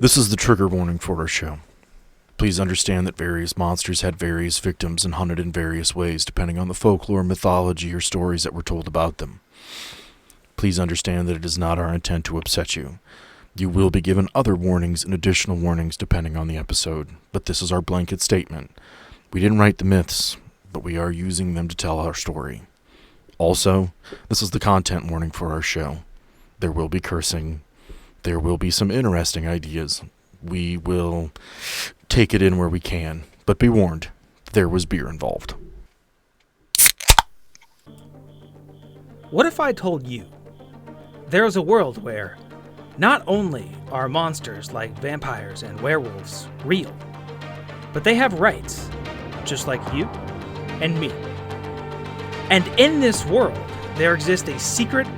This is the trigger warning for our show. Please understand that various monsters had various victims and hunted in various ways depending on the folklore, mythology, or stories that were told about them. Please understand that it is not our intent to upset you. You will be given other warnings and additional warnings depending on the episode, but this is our blanket statement. We didn't write the myths, but we are using them to tell our story. Also, this is the content warning for our show. There will be cursing. There will be some interesting ideas. We will take it in where we can, but be warned, there was beer involved. What if I told you there is a world where not only are monsters like vampires and werewolves real, but they have rights, just like you and me. And in this world, there exists a secret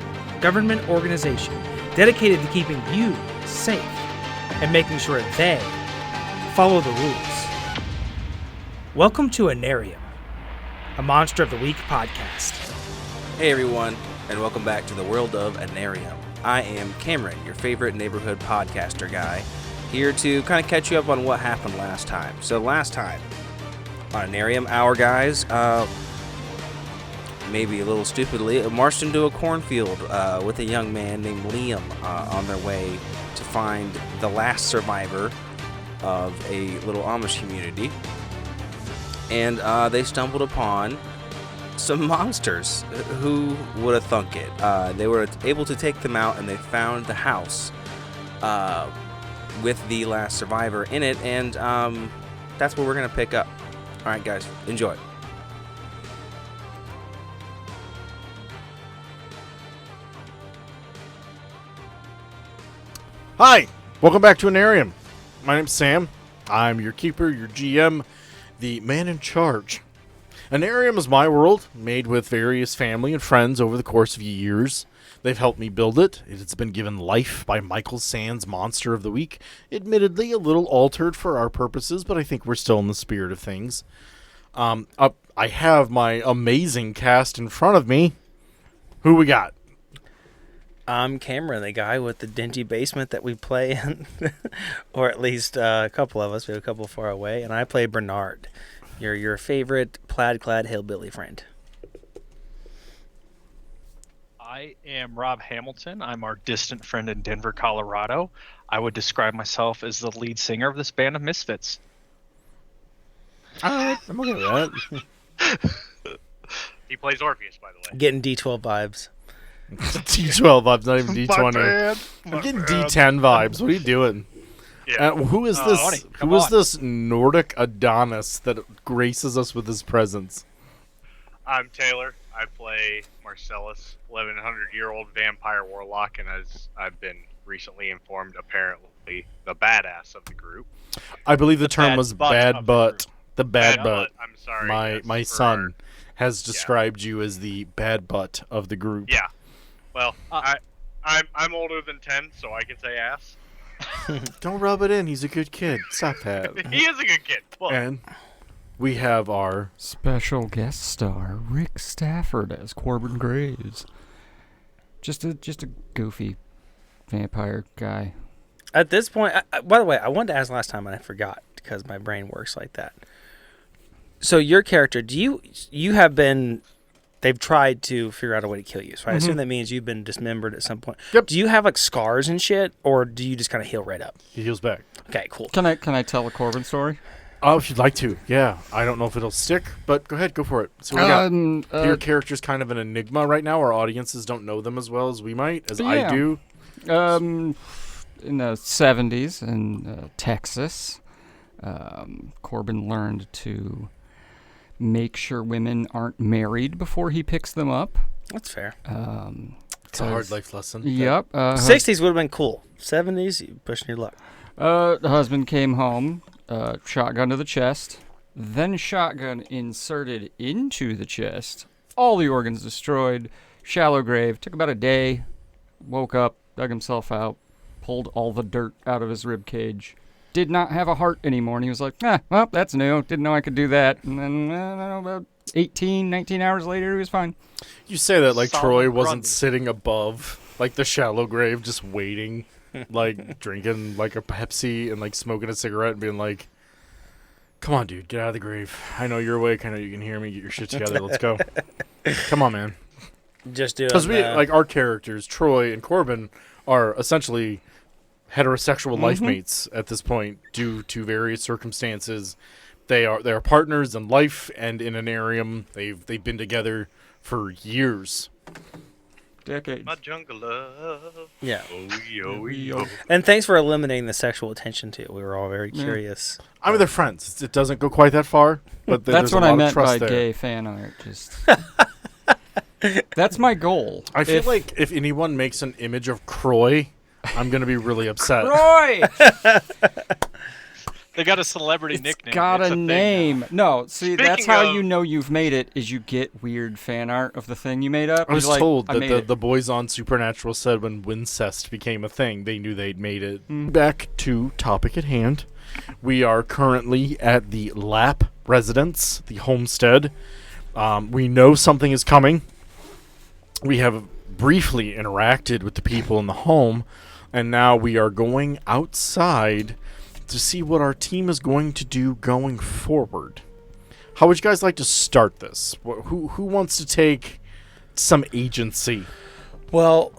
government organization dedicated to keeping you safe and making sure they follow the rules. Welcome to Anarium, a Monster of the Week podcast. Hey everyone, and welcome back to the world of Anarium. I am Cameron, your favorite neighborhood podcaster guy, here to kind of catch you up on what happened last time. So last time on Anarium, our guys, maybe a little stupidly, marched into a cornfield with a young man named Liam on their way to find the last survivor of a little Amish community. And they stumbled upon some monsters. Who would have thunk it? They were able to take them out, and they found the house with the last survivor in it, and that's what we're going to pick up. All right, guys, enjoy. Hi, welcome back to Anarium. My name's Sam. I'm your keeper, your GM, the man in charge. Anarium is my world, made with various family and friends over the course of years. They've helped me build it. It's been given life by Michael Sands' Monster of the Week. Admittedly, a little altered for our purposes, but I think we're still in the spirit of things. I have my amazing cast in front of me. Who we got? I'm Cameron, the guy with the dingy basement that we play in, or at least a couple of us. We have a couple far away, and I play Bernard, your favorite plaid-clad hillbilly friend. I am Rob Hamilton. I'm our distant friend in Denver, Colorado. I would describe myself as the lead singer of this band of misfits. All right, I'm okay with that. He plays Orpheus, by the way. Getting D12 vibes. D12 vibes, not even D20. I'm getting D10 vibes. What are you doing? Yeah. Who is this? Who is this Nordic Adonis that graces us with his presence? I'm Taylor. I play Marcellus, 1100-year-old vampire warlock, and as I've been recently informed, apparently the badass of the group. I believe the term was bad butt. The bad butt. I'm sorry. My son has described you as the bad butt of the group. Yeah. Well, I'm older than 10, so I can say ass. Don't rub it in. He's a good kid. Stop that. He is a good kid. Well, And we have our special guest star, Rick Stafford as Corbin Graves. Just a goofy vampire guy. At this point, by the way, I wanted to ask last time and I forgot because my brain works like that. So your character, you have been, they've tried to figure out a way to kill you. So I assume that means you've been dismembered at some point. Yep. Do you have like scars and shit, or do you just kind of heal right up? he heals back. Okay, cool. Can I tell a Corbin story? Oh, if you'd like to, yeah. I don't know if it'll stick, but go ahead, go for it. So we got your character's kind of an enigma right now. Our audiences don't know them as well as we might, as I do. In the 70s in Texas, Corbin learned to make sure women aren't married before he picks them up. That's fair. It's a hard life lesson. Yep. 60s would have been cool. 70s, you pushing your luck. The husband came home, shotgun to the chest, then shotgun inserted into the chest, all the organs destroyed, shallow grave, took about a day, woke up, dug himself out, pulled all the dirt out of his rib cage, did not have a heart anymore, and he was like, well, that's new, didn't know I could do that, and then, I don't know, about 18, 19 hours later, he was fine. You say that like Solid Troy wasn't Grundy. sitting above, like the shallow grave, just waiting. like drinking like a Pepsi and like smoking a cigarette and being like, "Come on, dude, get out of the grave. I know you're awake. I know you can hear me. Get your shit together. Let's go. Come on, man." Just doing Because we like our characters, Troy and Corbin, are essentially heterosexual life mates at this point due to various circumstances. They are partners in life and in an arium. They've been together for years. Decades. My jungle love. Yeah. Oh, yo. And thanks for eliminating the sexual attention too. We were all very curious. I mean, they're friends. It doesn't go quite that far, but That's there's a what lot I of meant trust by there. gay fan art. Just that's my goal. I feel like if anyone makes an image of Croy, I'm gonna be really upset. Roy. They got a celebrity nickname. Got It's a thing name. now. No, see, that's Speaking how of- you know you've made it. Is you get weird fan art of the thing you made up. I was You're like, told I that made the it. boys on Supernatural said when Wincest became a thing, they knew they'd made it. Back to topic at hand. We are currently at the Lapp residence, the homestead. We know something is coming. We have briefly interacted with the people in the home, and now we are going outside to see what our team is going to do going forward. How would you guys like to start this? Who wants to take some agency? Well,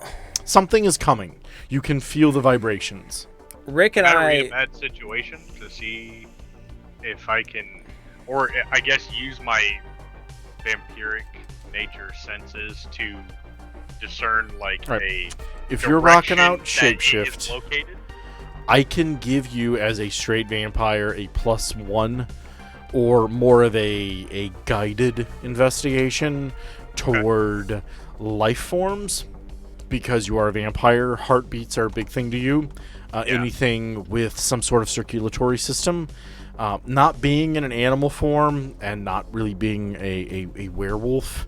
Something is coming. You can feel the vibrations. Rick and Can I read a I. bad situation to see if I can, or I guess use my vampiric nature senses to discern like Right. a If you're rocking out direction that it is shapeshift, located. I can give you as a straight vampire a +1 or more of a guided investigation toward life forms because you are a vampire. Heartbeats are a big thing to you. Anything with some sort of circulatory system. Not being in an animal form and not really being a werewolf.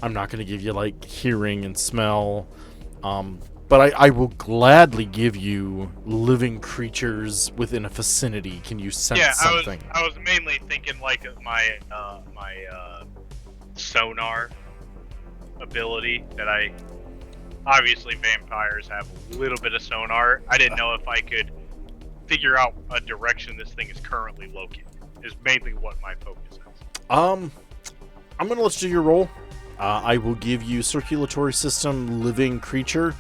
I'm not going to give you like hearing and smell. But I will gladly give you living creatures within a vicinity. Can you sense Yeah, something? I was mainly thinking like of my sonar ability that I obviously vampires have a little bit of sonar. I didn't know if I could figure out a direction this thing is currently located. Is mainly what my focus is. I'm gonna let you do your roll. I will give you circulatory system living creature.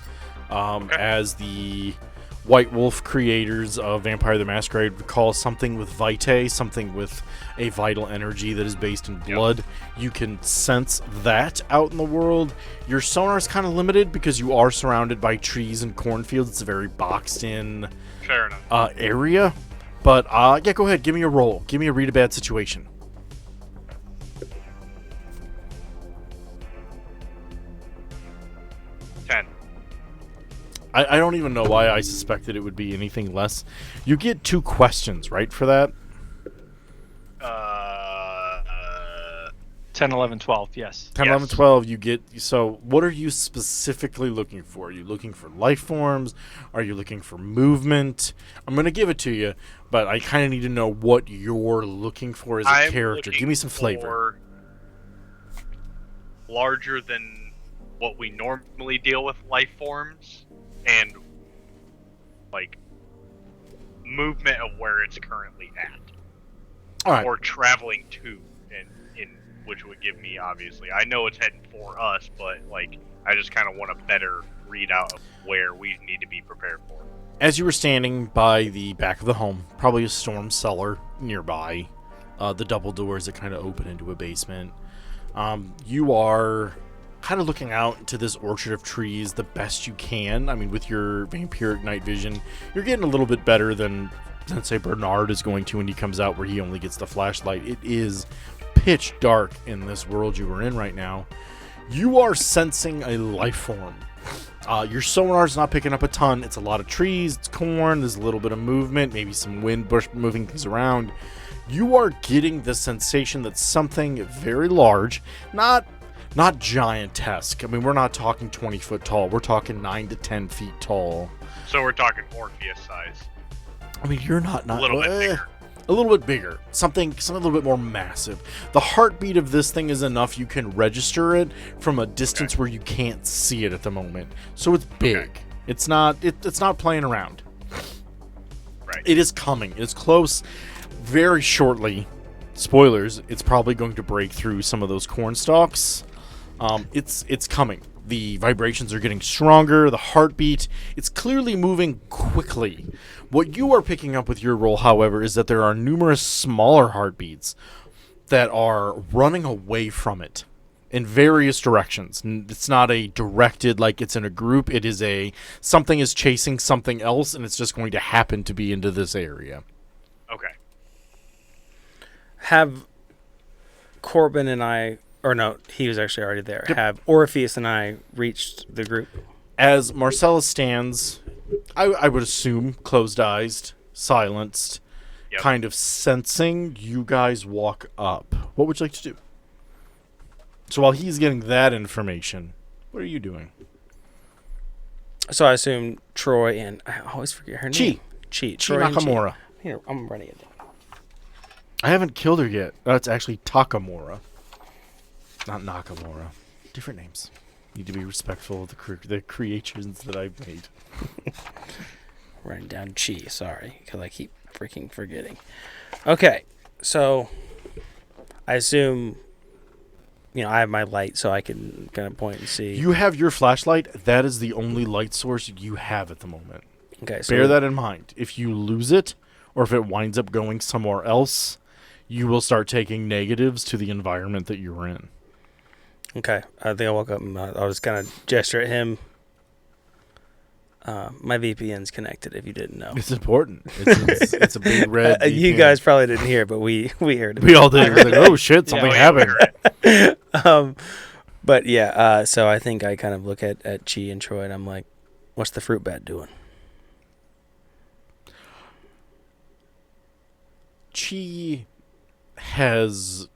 As the White Wolf creators of Vampire the Masquerade would call something with vitae, something with a vital energy that is based in blood. You can sense that out in the world. Your sonar is kind of limited because you are surrounded by trees and cornfields. It's a very boxed in Fair enough. area. But yeah, go ahead. Give me a roll. Give me a read a bad situation. 10. I don't even know why I suspected it would be anything less. You get 2 questions, right, for that? 10, 11, 12, yes. 10, 11, 12, you get... So, what are you specifically looking for? Are you looking for life forms? Are you looking for movement? I'm going to give it to you, but I kind of need to know what you're looking for as a I'm character. looking Give me some flavor. for larger than what we normally deal with life forms, and like movement of where it's currently at, All right. or traveling to, in which would give me, obviously, I know it's heading for us, but like I just kind of want a better readout of where we need to be prepared for. As you were standing by the back of the home, probably a storm cellar nearby, the double doors that kind of open into a basement, you are kind of looking out into this orchard of trees the best you can. I mean, with your vampiric night vision, you're getting a little bit better than say Bernard is going to when he comes out, where he only gets the flashlight. It is pitch dark in this world you are in right now. You are sensing a life form. Your sonar's not picking up a ton. It's a lot of trees, it's corn, there's a little bit of movement, maybe some wind moving things around. You are getting the sensation that something very large, not giantesque. I mean, we're not talking 20 foot tall. We're talking 9 to 10 feet tall. So we're talking Orpheus size, I mean, you're not a little bit bigger. A little bit bigger. Something a little bit more massive. The heartbeat of this thing is enough you can register it from a distance where you can't see it at the moment. So it's big. Okay. It's not playing around. Right. It is coming. It's close. Very shortly. Spoilers. It's probably going to break through some of those corn stalks. It's coming. The vibrations are getting stronger. The heartbeat. It's clearly moving quickly. What you are picking up with your roll, however, is that there are numerous smaller heartbeats that are running away from it in various directions. It's not a directed, like it's in a group. It is something is chasing something else, and it's just going to happen to be into this area. Okay. Have Corbin and I, or no, he was actually already there. Yep. Have Orpheus and I reached the group? As Marcellus stands, I would assume closed-eyed, silenced, Yep. kind of sensing, you guys walk up. What would you like to do? So while he's getting that information, what are you doing? So I assume Troy and I always forget her name. Chi. Troy and Chi. Nakamura. Here, I'm running it down. I haven't killed her yet. That's actually Takamura. Not Nakamura. Different names. Need to be respectful of the creations that I've made. Writing down Chi, sorry, because I keep freaking forgetting. Okay, so I assume, I have my light so I can kind of point and see. You have your flashlight. That is the only light source you have at the moment. Okay, so Bear that in mind. If you lose it, or if it winds up going somewhere else, you will start taking negatives to the environment that you're in. Okay, I think I woke up and I was kind of gesture at him. My VPN's connected, if you didn't know. It's important. It's a big red You VPN. guys probably didn't hear, but we heard it. We all did. It was like, oh shit, something happened. But yeah, so I think I kind of look at Chi and Troy and I'm like, what's the fruit bat doing? Chi has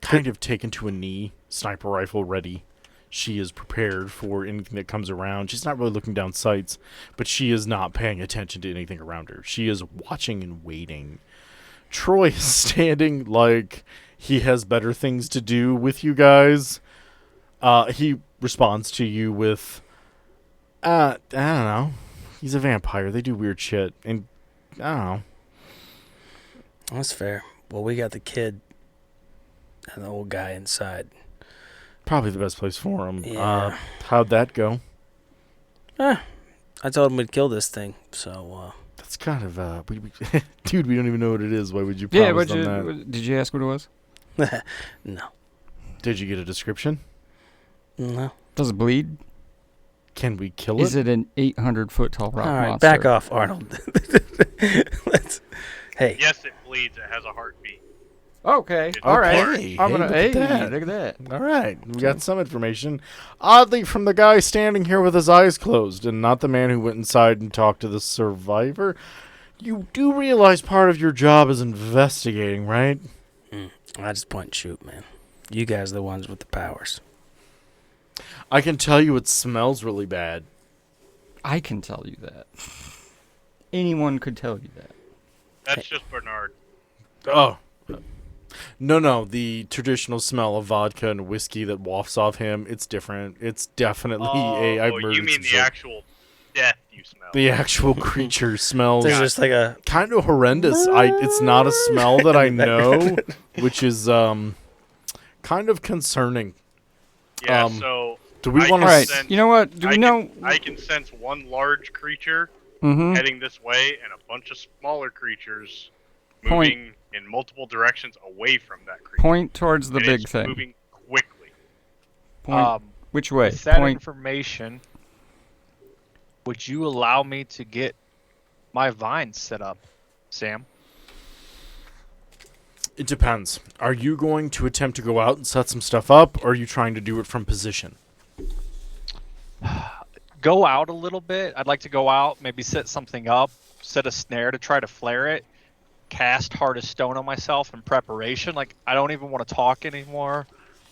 kind of taken to a knee, sniper rifle ready. She is prepared for anything that comes around. She's not really looking down sights, but she is not paying attention to anything around her. She is watching and waiting. Troy is standing like he has better things to do with you guys. He responds to you with, I don't know. He's a vampire. They do weird shit. And I don't know. That's fair. Well, we got the kid and the old guy inside. Probably the best place for him. Yeah. How'd that go? I told him we'd kill this thing, so... That's kind of, dude, we don't even know what it is. Why would you promise them that? Did you ask what it was? No. Did you get a description? No. Does it bleed? Can we kill it? Is it an 800-foot tall rock All right, monster? back off, Arnold. Hey. Yes, it bleeds. It has a heartbeat. Okay. Okay. All right. Hey, I'm gonna. look Hey, at that. look at that. All right, we got some information. Oddly, from the guy standing here with his eyes closed, and not the man who went inside and talked to the survivor. You do realize part of your job is investigating, right? I just point and shoot, man. You guys are the ones with the powers. I can tell you it smells really bad. I can tell you that. Anyone could tell you that. That's just Bernard. Oh. No, the traditional smell of vodka and whiskey that wafts off him, it's different. It's definitely I've murdered you mean some the shit. actual death you smell? The actual creature smells There's just like a... kind of horrendous. It's not a smell that I know, which is kind of concerning. Yeah, Do so we I want can All right. sense- You know what? Do we know? I can sense one large creature Mm-hmm. heading this way and a bunch of smaller creatures Point. moving in multiple directions away from that creature. Point towards the And big it's thing. moving quickly. Point. Which way? With that Point. information, would you allow me to get my vines set up, Sam? It depends. Are you going to attempt to go out and set some stuff up, or are you trying to do it from position? Go out a little bit. I'd like to go out, maybe set something up, set a snare to try to flare it, cast Heart of Stone on myself in preparation. Like, I don't even want to talk anymore.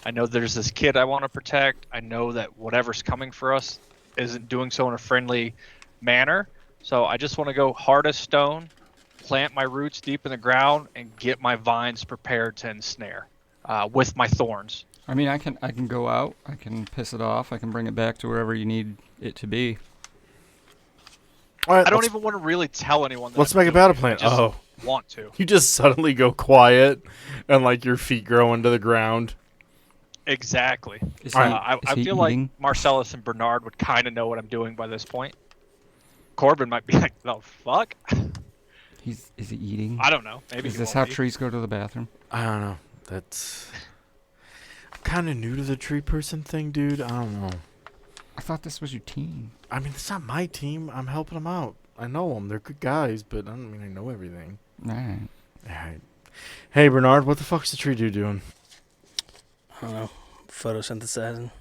I know there's this kid I want to protect. I know that whatever's coming for us isn't doing so in a friendly manner. So I just want to go Heart of Stone, plant my roots deep in the ground, and get my vines prepared to ensnare with my thorns. I mean, I can go out. I can piss it off. I can bring it back to wherever you need it to be. All right, I don't even want to really tell anyone. That let's I'm make a doing battle it. plan. I just Oh, want to. you just suddenly go quiet, and like your feet grow into the ground. Exactly. Is All he, right. is I he feel eating? like Marcellus and Bernard would kind of know what I'm doing by this point. Corbin might be like, "The fuck." Is he eating? I don't know. Maybe Is he this won't how be. trees go to the bathroom? I don't know. I'm kind of new to the tree person thing, dude. I don't know. I thought this was your team. I mean, it's not my team. I'm helping them out. I know them. They're good guys, but I don't mean I know everything. All right. All right. Hey, Bernard, what the fuck's the tree dude doing? I don't know. Photosynthesizing.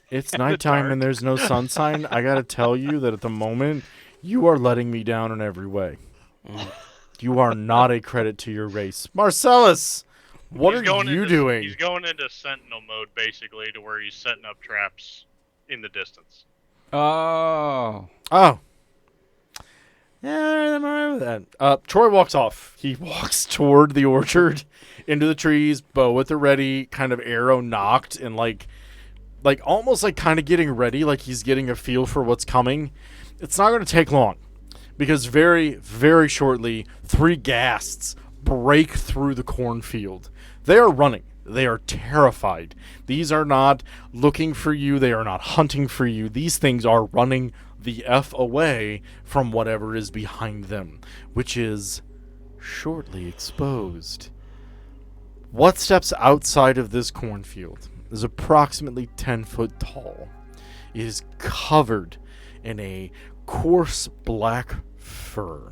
It's In the nighttime dark. and there's no sun sign. I gotta tell you that at the moment, you are letting me down in every way. You are not a credit to your race. Marcellus, what He's are going you into- doing? He's going into sentinel mode, basically, to where he's setting up traps in the distance. Oh. Oh. Yeah, I'm alright with that. Troy walks off. He walks toward the orchard, into the trees, bow at the ready, kind of arrow knocked, and like almost like kind of getting ready, like he's getting a feel for what's coming. It's not going to take long, because very, very shortly, 3 ghasts break through the cornfield. They are running. They are terrified. These are not looking for you. They are not hunting for you. These things are running the F away from whatever is behind them, which is shortly exposed. What steps outside of this cornfield is approximately 10 foot tall. It is covered in a coarse black fur.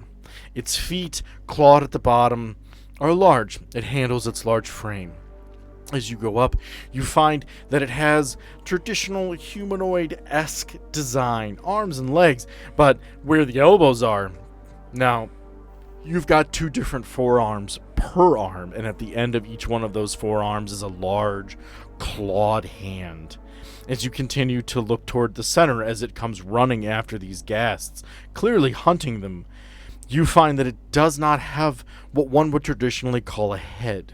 Its feet, clawed at the bottom, are large. It handles its large frame. As you go up, you find that it has traditional humanoid-esque design, arms and legs, but where the elbows are, now, you've got 2 different forearms per arm, and at the end of each one of those forearms is a large, clawed hand. As you continue to look toward the center as it comes running after these ghasts, clearly hunting them, you find that it does not have what one would traditionally call a head.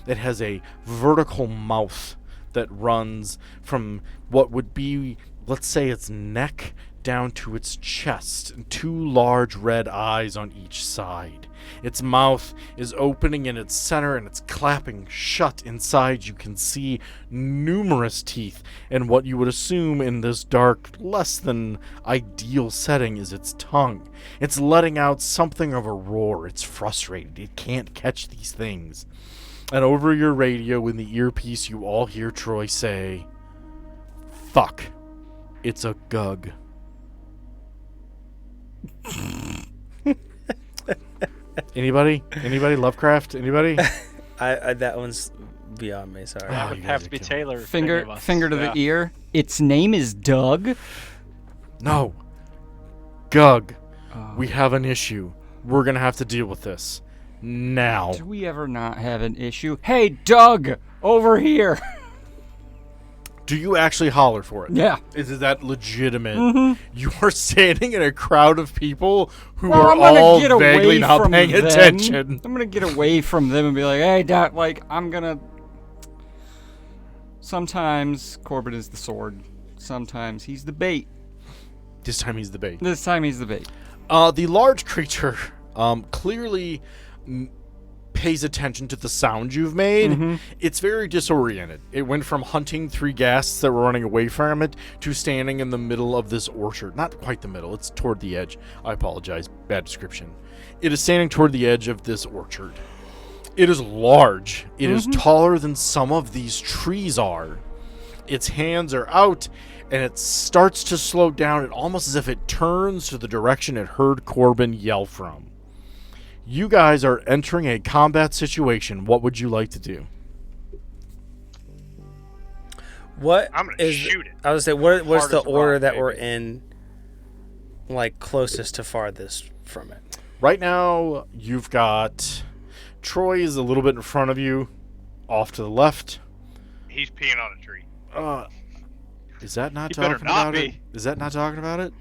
It has a vertical mouth that runs from what would be, let's say, its neck down to its chest, and 2 large red eyes on each side. Its mouth is opening in its center and it's clapping shut. Inside you can see numerous teeth, and what you would assume in this dark, less than ideal setting is its tongue. It's letting out something of a roar. It's frustrated. It can't catch these things. And over your radio in the earpiece you all hear Troy say, "Fuck, it's a Gugg." Anybody? Lovecraft? Anybody? I that one's beyond me. Sorry. Oh, It would you have guys to are be killing Taylor. if any Finger of us. finger to Yeah. the ear. Its name is Doug. No. Gugg, Oh. we have an issue. We're gonna have to deal with this. Now. Do we ever not have an issue? Hey, Doug, over here. Do you actually holler for it? Yeah. Is that legitimate? You are standing in a crowd of people who Well, are I'm gonna all get away vaguely not from paying them. attention. I'm gonna get away from them and be like, "Hey, Doc, like I'm gonna." Sometimes Corbin is the sword. Sometimes he's the bait. This time he's the bait. This time he's the bait. The large creature clearly pays attention to the sound you've made. It's very disoriented. It went from hunting 3 ghasts that were running away from it to standing in the middle of this orchard. Not quite the middle, it's toward the edge. I apologize, bad description. It is standing toward the edge of this orchard. It is large. It is taller than some of these trees are. Its hands are out, and it starts to slow down, and almost as if it turns to the direction it heard Corbin yell from. You guys are entering a combat situation. What would you like to do? What I'm gonna is? shoot it. I was gonna say, what's Hard the as a order rock, that we're baby. in? Like closest to farthest from it. Right now, you've got Troy is a little bit in front of you, off to the left. He's peeing on a tree. Is that not You better talking not about it? be. Is that not talking about it?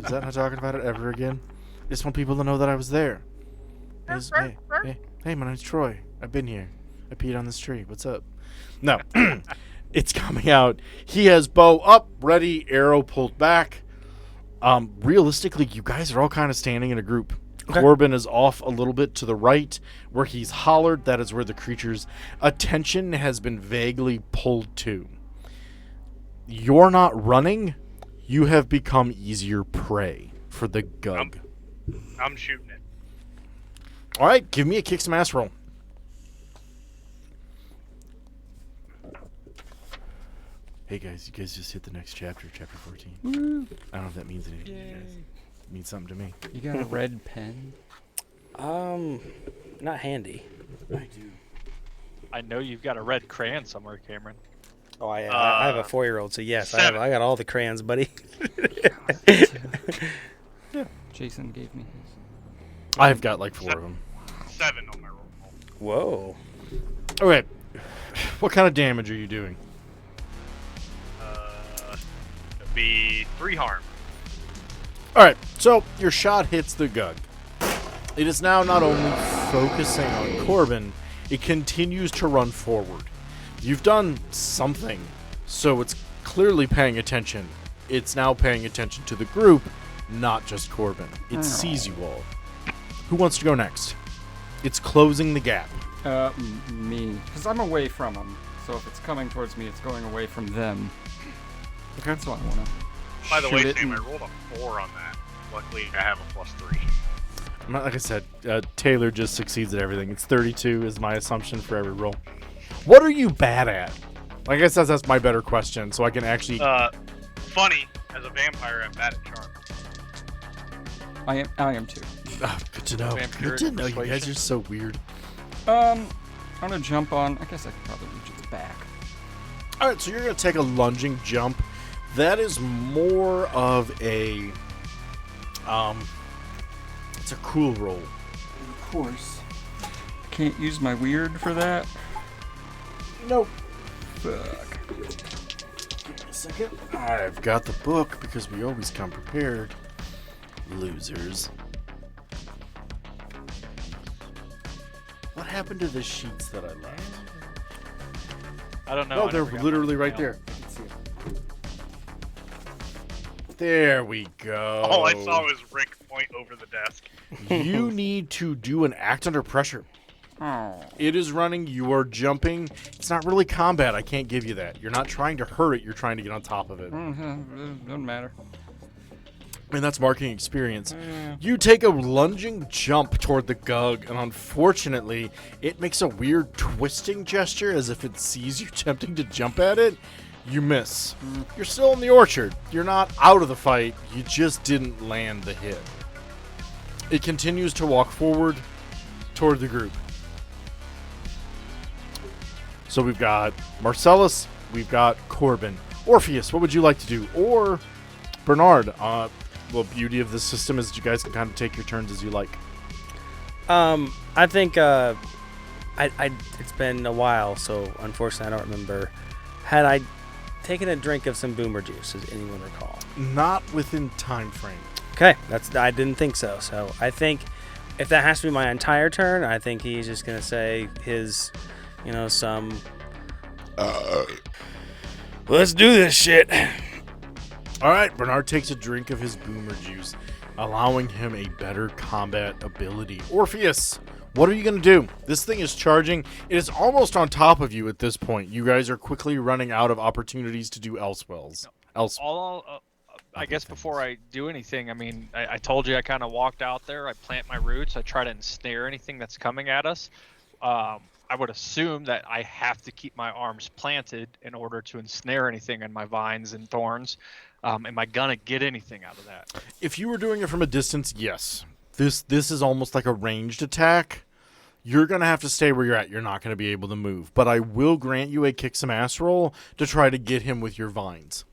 Is that not talking about it ever again? I just want people to know that I was there. Hey, my name's Troy. I've been here. I peed on this tree. What's up? No. It's coming out. He has bow up, ready, arrow pulled back. Realistically, you guys are all kind of standing in a group. Okay. Corbin is off a little bit to the right, where he's hollered. That is where the creature's attention has been vaguely pulled to. You're not running. You have become easier prey for the Gugg. I'm shooting it. All right, give me a kick some ass roll. Hey guys, you guys just hit the next chapter, chapter 14. Woo. I don't know if that means anything to you guys. It means something to me. You got a red pen? Not handy. I do. I know you've got a red crayon somewhere, Cameron. Oh, I have a 4-year-old, so yes, I 7. got all the crayons, buddy. Jason gave me his. I've got like 4 of them. 7 on my roll. Whoa. Okay, what kind of damage are you doing? It'd be 3 harm. All right, so your shot hits the Gugg. It is now not only focusing on Corbin, it continues to run forward. You've done something, so it's clearly paying attention. It's now paying attention to the group, not just Corbin. It sees you all. Who wants to go next? It's closing the gap. Me. Because I'm away from them. So if it's coming towards me, it's going away from them. Okay. So I want to. By the way, it Sam, I and- rolled a 4 on that. Luckily, I have a +3. Like I said, Taylor just succeeds at everything. It's 32 is my assumption for every roll. What are you bad at? I guess that's my better question, so I can actually... Funny, as a vampire, I'm bad at charm. I am too. good to know. Vampiric Good to know. You guys persuasion. are so weird. I'm gonna jump on. I guess I could probably reach its back. All right, so you're going to take a lunging jump. That is more of a... It's a cool roll. Of course. Can't use my weird for that. Nope. Fuck. Give me a second. I've got the book because we always come prepared. Losers. What happened to the sheets that I left? I don't know. No, I they're never got literally my right email. there. I can see it. There we go. All I saw was Rick point over the desk. You need to do an act under pressure. Oh. It is running, you are jumping. It's not really combat, I can't give you that. You're not trying to hurt it, you're trying to get on top of it. Doesn't matter. And that's marking experience. You take a lunging jump toward the Gugg, and unfortunately, it makes a weird twisting gesture as if it sees you attempting to jump at it. You miss. You're still in the orchard. You're not out of the fight. You just didn't land the hit. It continues to walk forward toward the group. So we've got Marcellus, we've got Corbin. Orpheus, what would you like to do? Or Bernard, well, beauty of this system is that you guys can kind of take your turns as you like. I think it's been a while, so unfortunately I don't remember. Had I taken a drink of some boomer juice, does anyone recall? Not within time frame. Okay, I didn't think so. So I think if that has to be my entire turn, I think he's just gonna say his, some. Let's do this shit. All right, Bernard takes a drink of his boomer juice, allowing him a better combat ability. Orpheus, what are you going to do? This thing is charging. It is almost on top of you at this point. You guys are quickly running out of opportunities to do elsewells. I guess before I do anything, I mean, I told you I kind of walked out there. I plant my roots. I try to ensnare anything that's coming at us. I would assume that I have to keep my arms planted in order to ensnare anything in my vines and thorns. Am I gonna get anything out of that? If you were doing it from a distance, yes. This is almost like a ranged attack. You're going to have to stay where you're at. You're not going to be able to move. But I will grant you a kick some ass roll to try to get him with your vines.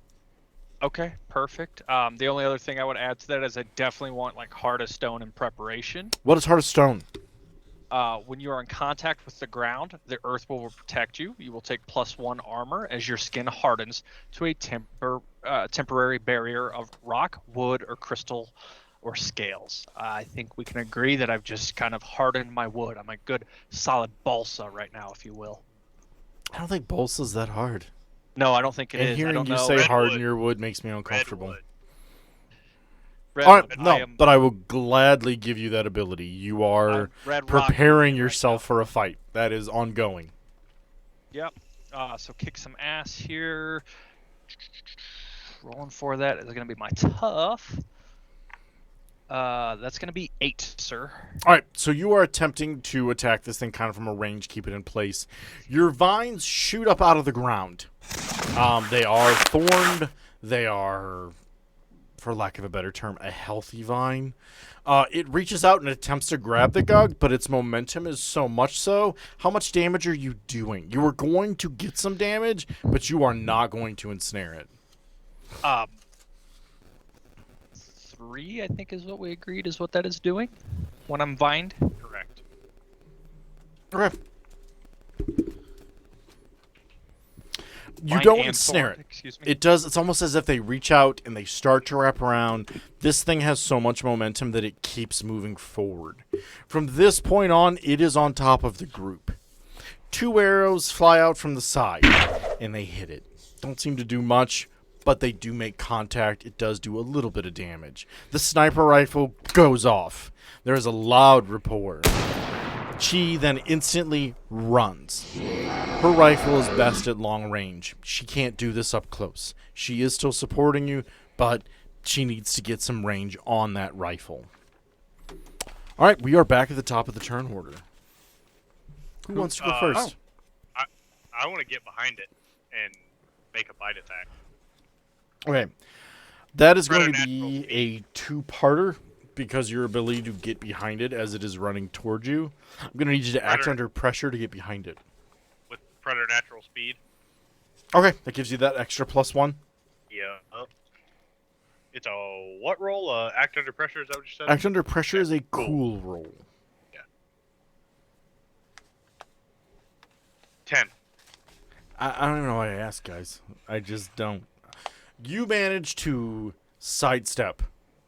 Okay, perfect. The only other thing I would add to that is I definitely want like Heart of Stone in preparation. What is Heart of Stone? When you are in contact with the ground, the earth will protect you. You will take +1 armor as your skin hardens to a temporary barrier of rock, wood, or crystal or scales. I think we can agree that I've just kind of hardened my wood. I'm a good solid balsa right now, if you will. I don't think balsa's that hard. No, I don't think it is. And I hearing don't you know. say Redwood. harden your wood makes me uncomfortable. Redwood. Red, All right, I no, am- but I will gladly give you that ability. You are Red Rock preparing right yourself now. for a fight. That is ongoing. Yep. So kick some ass here. Rolling for that is going to be my tough. That's going to be 8, sir. All right, so you are attempting to attack this thing kind of from a range, keep it in place. Your vines shoot up out of the ground. They are thorned. They are, for lack of a better term, a healthy vine. It reaches out and attempts to grab the Gugg, but its momentum is so much so. How much damage are you doing? You are going to get some damage, but you are not going to ensnare it. 3, I think, is what we agreed is what that is doing when I'm vined. Correct. Okay. You Vine don't and ensnare thorn, it. excuse me. It does. It's almost as if they reach out and they start to wrap around. This thing has so much momentum that it keeps moving forward. From this point on, it is on top of the group. 2 arrows fly out from the side, and they hit it. Don't seem to do much, but they do make contact. It does do a little bit of damage. The sniper rifle goes off. There is a loud report. She then instantly runs. Her rifle is best at long range. She can't do this up close. She is still supporting you, but she needs to get some range on that rifle. All right, we are back at the top of the turn order. Who wants to go first? I want to get behind it and make a bite attack. Okay. That is going to Preternatural be speed. a 2-parter because your ability to get behind it as it is running towards you. I'm going to need you to act Predator. under pressure to get behind it. With preternatural speed. Okay, that gives you that extra +1. Yeah. It's a what roll? Act under pressure, is that what you said? Act under pressure is a Cool. cool roll. 10. I don't even know why I asked, guys. I just don't. You manage to sidestep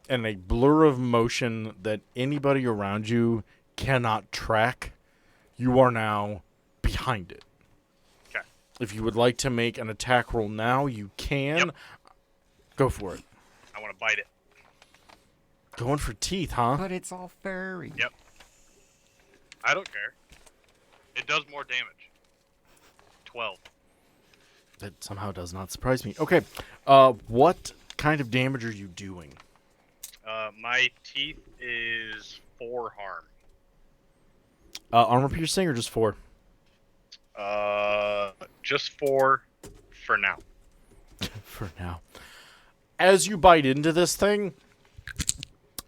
in a blur of motion that anybody around you cannot track. You are now behind it. Okay. If you would like to make an attack roll now, you can. Yep. Go for it. I want to bite it. Going for teeth, huh? But it's all furry. Yep. I don't care. It does more damage. 12. That somehow does not surprise me. Okay. What kind of damage are you doing? My teeth is 4 harm. Armor piercing or just 4? Just 4 for now. For now. As you bite into this thing,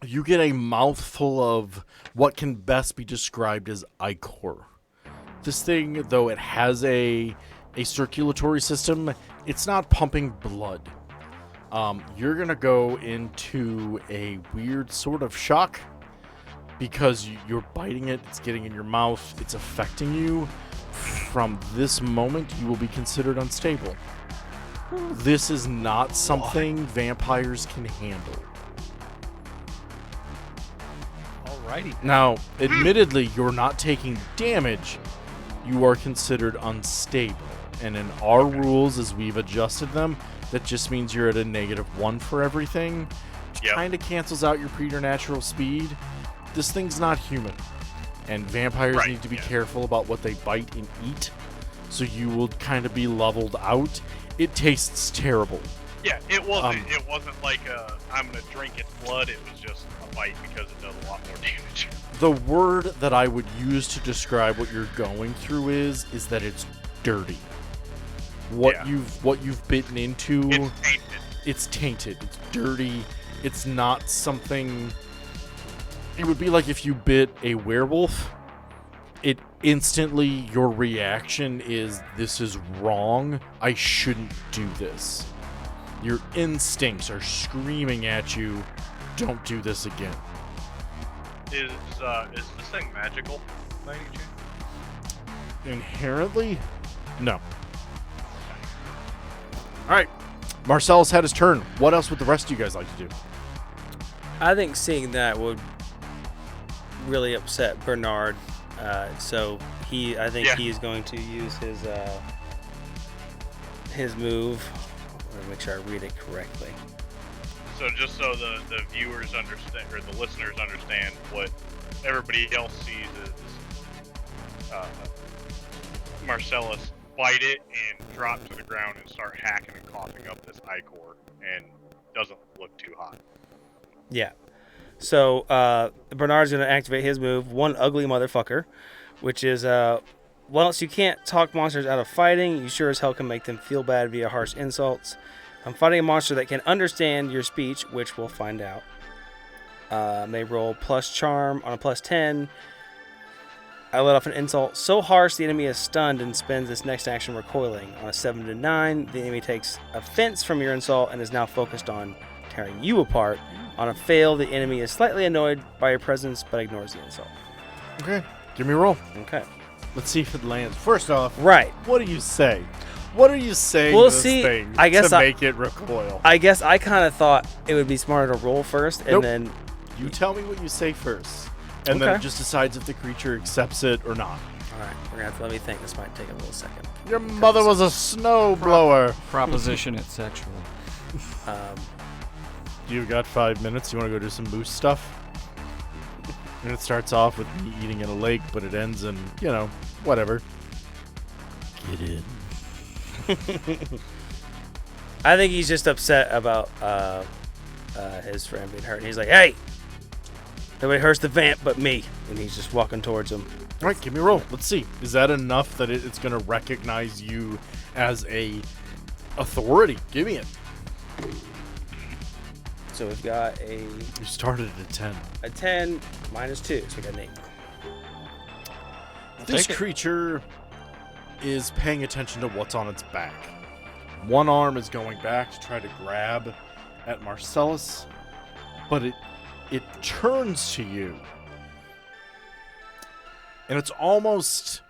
you get a mouthful of what can best be described as ichor. This thing, though it has a circulatory system, it's not pumping blood. You're going to go into a weird sort of shock because you're biting it, it's getting in your mouth, it's affecting you. From this moment, you will be considered unstable. This is not something vampires can handle. Alrighty. Now, admittedly, you're not taking damage. You are considered unstable. And in our rules, as we've adjusted them, that just means you're at a -1 for everything. Yep. Kind of cancels out your preternatural speed. This thing's not human. And vampires Right, need to be yeah. careful about what they bite and eat. So you will kind of be leveled out. It tastes terrible. Yeah, it wasn't like I'm gonna drink its blood. It was just a bite because it does a lot more damage. The word that I would use to describe what you're going through is that it's dirty. What Yeah. you've bitten into, It's tainted. it's tainted. It's dirty. It's not something. It would be like if you bit a werewolf. It instantly, your reaction is, this is wrong. I shouldn't do this. Your instincts are screaming at you, don't do this again. Is this thing magical by any chance? Inherently? No. Alright. Marcellus had his turn. What else would the rest of you guys like to do? I think seeing that would really upset Bernard. So I think Yeah. he's going to use his move. Let me make sure I read it correctly. So just so the viewers understand, or the listeners understand, what everybody else sees is Marcellus bite it and drop to the ground and start hacking and coughing up this ichor, and doesn't look too hot. Yeah. So Bernard's going to activate his move, One Ugly Motherfucker, which is, whilst you can't talk monsters out of fighting, you sure as hell can make them feel bad via harsh insults. I'm fighting a monster that can understand your speech, which we'll find out. May roll plus charm on a plus 10. I let off an insult so harsh the enemy is stunned and spends its next action recoiling. On a 7 to 9, the enemy takes offense from your insult and is now focused on tearing you apart. On a fail, the enemy is slightly annoyed by your presence but ignores the insult. Okay, give me a roll. Okay. Let's see if it lands. First off, Right. what do you say? What are you saying We'll to this see. thing I guess to I- make it recoil? I guess I kind of thought it would be smarter to roll first and Nope. then... You tell me what you say first, and then Okay. it just decides if the creature accepts it or not. Alright, we're going to have to let me think. This might take a little second. Your mother was a snow blower. Proposition it sexual. You've got 5 minutes. You want to go do some moose stuff? And it starts off with me eating in a lake, but it ends in, whatever. Get in. I think he's just upset about his friend being hurt. And he's like, hey! Nobody hurts the vamp but me. And he's just walking towards him. All right, give me a roll. Let's see. Is that enough that it's going to recognize you as a authority? Give me it. So we've got a You started at a 10. 10 minus 2. So we got an 8. This creature is paying attention to what's on its back. One arm is going back to try to grab at Marcellus, but it turns to you. And it's almost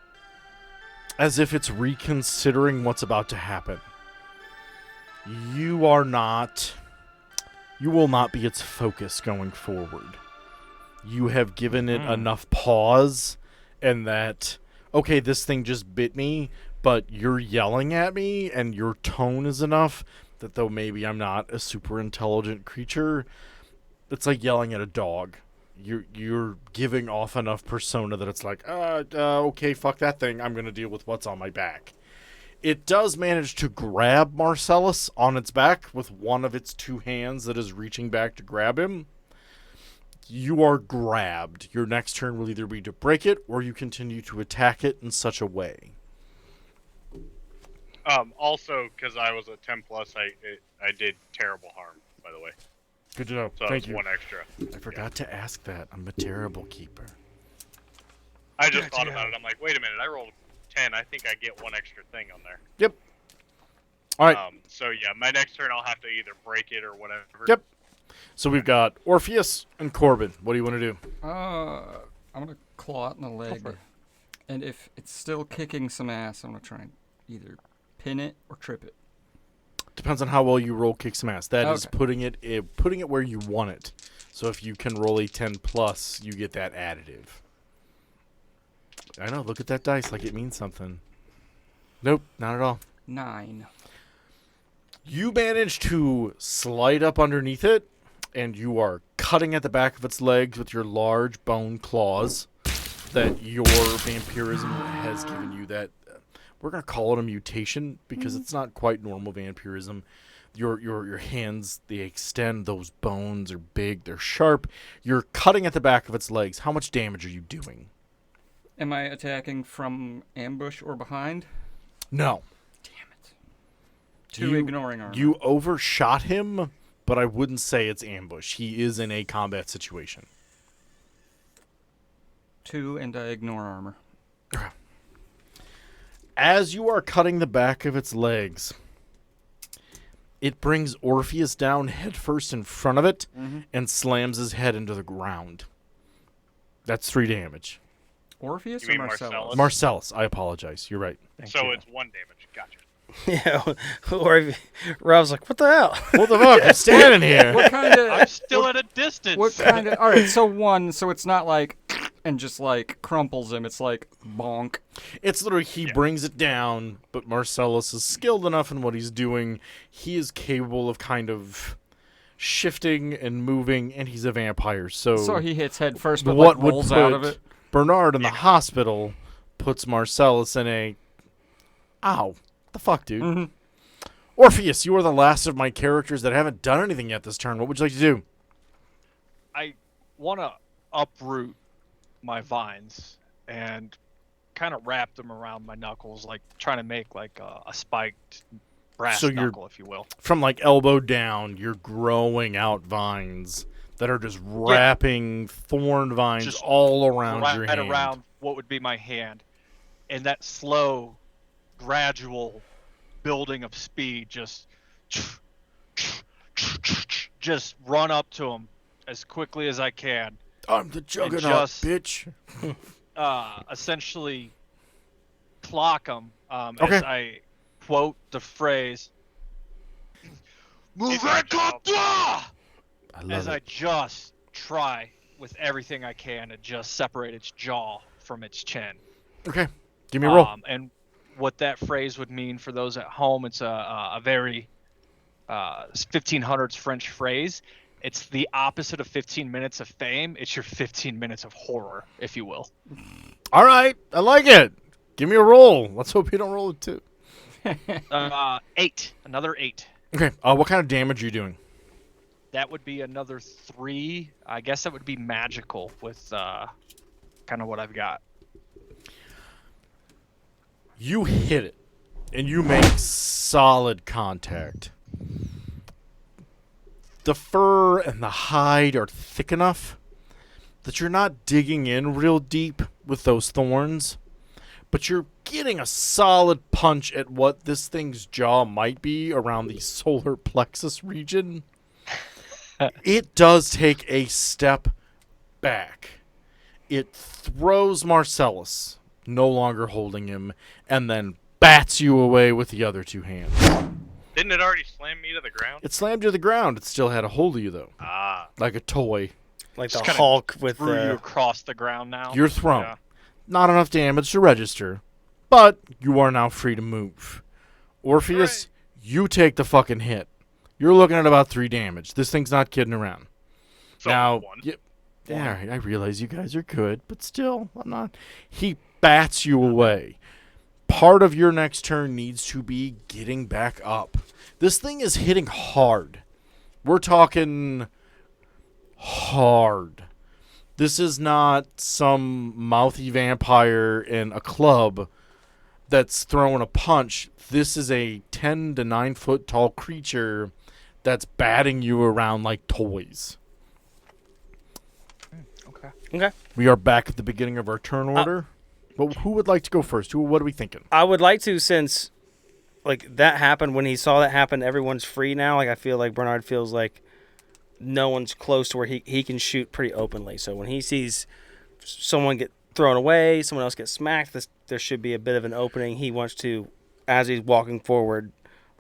as if it's reconsidering what's about to happen. You will not be its focus going forward. You have given it enough pause, and that, okay, this thing just bit me, but you're yelling at me, and your tone is enough that though maybe I'm not a super intelligent creature, it's like yelling at a dog. You're giving off enough persona that it's like, okay, fuck that thing. I'm going to deal with what's on my back. It does manage to grab Marcellus on its back with one of its two hands that is reaching back to grab him. You are grabbed. Your next turn will either be to break it or you continue to attack it in such a way. Also, because I was a 10 plus, I did terrible harm, by the way. Good to know. So Thank it's you. one extra. I forgot to ask that. I'm a terrible keeper. I just thought about it. I'm like, wait a minute. I rolled 10. I think I get one extra thing on there. Yep. All right. So yeah, my next turn I'll have to either break it or whatever. Yep. So we've got Orpheus and Corbin. What do you want to do? I'm gonna claw it in the leg, and if it's still kicking some ass, I'm gonna try and either pin it or trip it. Depends on how well you roll kick some ass. That is Okay. putting it where you want it. So if you can roll a 10 plus, you get that additive. I know. Look at that dice like it means something. Nope, not at all. 9. You manage to slide up underneath it, and you are cutting at the back of its legs with your large bone claws that your vampirism has given you. That we're going to call it a mutation because it's not quite normal vampirism. Your hands, they extend. Those bones are big. They're sharp. You're cutting at the back of its legs. How much damage are you doing? Am I attacking from ambush or behind? No. Damn it. 2 ignoring armor. You overshot him, but I wouldn't say it's ambush. He is in a combat situation. 2 and I ignore armor. As you are cutting the back of its legs, it brings Orpheus down headfirst in front of it and slams his head into the ground. That's 3 damage. Orpheus You or mean Marcellus? Marcellus? Marcellus, I apologize. You're right. So it's 1 damage. Gotcha. Yeah, or Rob's like, what the hell? What the fuck? I'm standing here. What kind I'm of? still at a distance. What kind of? All right, so 1. So it's not like and just like crumples him. It's like bonk. It's literally he brings it down, but Marcellus is skilled enough in what he's doing. He is capable of kind of shifting and moving, and he's a vampire. So he hits head first, but what like would rolls put out of it. Bernard in the hospital puts Marcellus in a, ow, the fuck, dude. Mm-hmm. Orpheus, you are the last of my characters that haven't done anything yet this turn. What would you like to do? I want to uproot my vines and kind of wrap them around my knuckles, like trying to make like a spiked brass So you're- knuckle, if you will. From like elbow down, you're growing out vines that are just wrapping thorn vines Just all around right your hand. around what would be my hand, and that slow, gradual building of speed just run up to him as quickly as I can. I'm the juggernaut, just- bitch. Essentially clock him Okay. as I quote the phrase Muvekata! I love as I it. just try with everything I can to just separate its jaw from its chin. Okay, give me a roll. And what that phrase would mean for those at home, it's a very 1500s French phrase. It's the opposite of 15 minutes of fame. It's your 15 minutes of horror, if you will. All right, I like it. Give me a roll. Let's hope you don't roll a 2. 8. Another 8. Okay, what kind of damage are you doing? That would be another 3. I guess that would be magical with kind of what I've got. You hit it, and you make solid contact. The fur and the hide are thick enough that you're not digging in real deep with those thorns, but you're getting a solid punch at what this thing's jaw might be around the solar plexus region. It does take a step back. It throws Marcellus, no longer holding him, and then bats you away with the other 2 hands. Didn't it already slam me to the ground? It slammed you to the ground. It still had a hold of you, though, Ah. like a toy. Like Just the kinda Hulk with Threw you the. across the ground now. You're thrown. Yeah. Not enough damage to register, but you are now free to move. Orpheus, you take the fucking hit. You're looking at about 3 damage. This thing's not kidding around. So Now, one. yeah, all right, I realize you guys are good, but still, I'm not. He bats you away. Part of your next turn needs to be getting back up. This thing is hitting hard. We're talking hard. This is not some mouthy vampire in a club that's throwing a punch. This is a 10 to 9 foot tall creature that's batting you around like toys. Okay. Okay. We are back at the beginning of our turn order. But who would like to go first? What are we thinking? I would like to, since like that happened, when he saw that happen, everyone's free now. Like I feel like Bernard feels like no one's close to where he can shoot pretty openly. So when he sees someone get thrown away, someone else get smacked, there should be a bit of an opening. He wants to, as he's walking forward,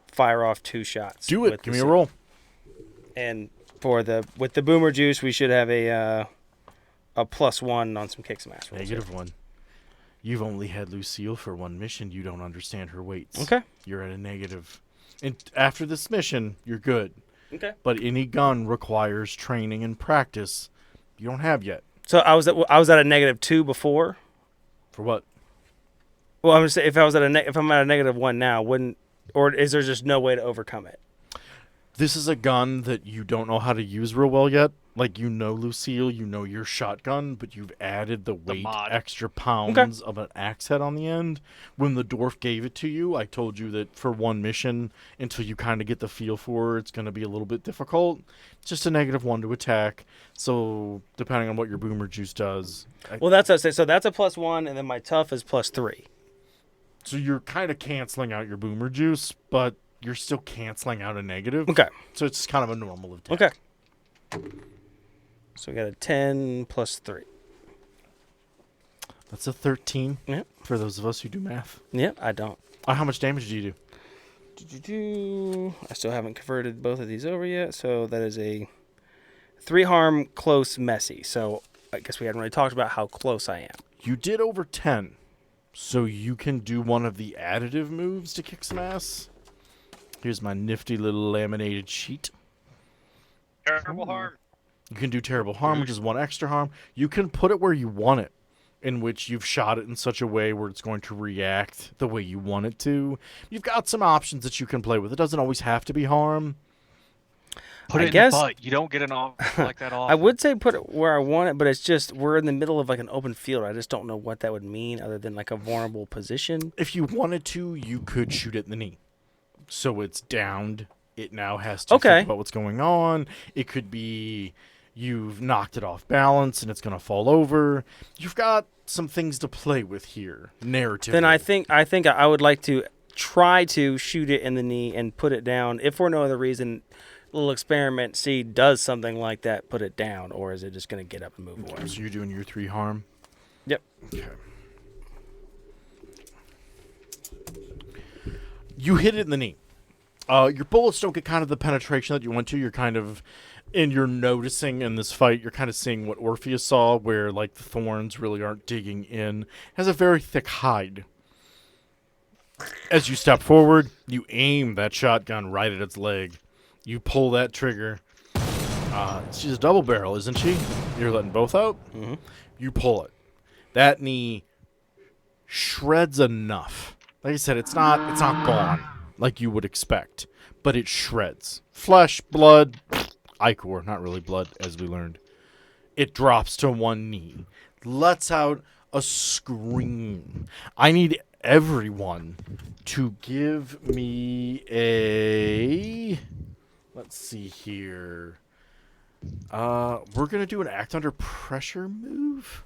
fire off 2 shots. Do it. with Give the me a roll. And with the boomer juice, we should have a +1 on some kick some ass rolls. -1. You've only had Lucille for 1 mission. You don't understand her weights. Okay. You're at a negative. And after this mission, you're good. Okay. But any gun requires training and practice you don't have yet. So I was at a -2 before. For what? Well, I'm gonna say if I'm at a -1 now, or is there just no way to overcome it? This is a gun that you don't know how to use real well yet. Like, you know, Lucille, you know your shotgun, but you've added the weight, mod. extra pounds of an axe head on the end. When the dwarf gave it to you, I told you that for 1 mission, until you kind of get the feel for it, it's going to be a little bit difficult. It's just a -1 to attack. So, depending on what your boomer juice does. Well, that's what I say. So that's a +1, and then my tough is +3. So you're kind of canceling out your boomer juice, but you're still canceling out a negative. Okay. So it's kind of a normal attack. Okay. So we got a 10 +3. That's a 13 Yep. for those of us who do math. Yep, I don't. How much damage do you do? I still haven't converted both of these over yet, so that is a 3 harm, close, messy. So I guess we hadn't really talked about how close I am. You did over 10, so you can do one of the additive moves to kick some ass. Here's my nifty little laminated sheet. Terrible harm. You can do terrible harm, which is 1 extra harm. You can put it where you want it, in which you've shot it in such a way where it's going to react the way you want it to. You've got some options that you can play with. It doesn't always have to be harm. Put I it in guess- the butt. You don't get an offer like that often. I would say put it where I want it, but it's just we're in the middle of like an open field. I just don't know what that would mean other than like a vulnerable position. If you wanted to, you could shoot it in the knee. So it's downed. It now has to Okay. think about what's going on. It could be you've knocked it off balance and it's going to fall over. You've got some things to play with here, narratively. Then I think I would like to try to shoot it in the knee and put it down. If for no other reason, little experiment, see does something like that, put it down, or is it just going to get up and move away? So you're doing your 3 harm? Yep. Okay. You hit it in the knee. Your bullets don't get kind of the penetration that you want to. You're kind of, and you're noticing in this fight, you're kind of seeing what Orpheus saw, where like the thorns really aren't digging in. It has a very thick hide. As you step forward, you aim that shotgun right at its leg. You pull that trigger. She's a double barrel, isn't she? You're letting both out? Mhm. You pull it. That knee shreds enough. Like I said, it's not gone like you would expect, but it shreds. Flesh, blood, ichor, not really blood, as we learned. It drops to one knee, lets out a scream. I need everyone to give me a... Let's see here. We're going to do an act under pressure move.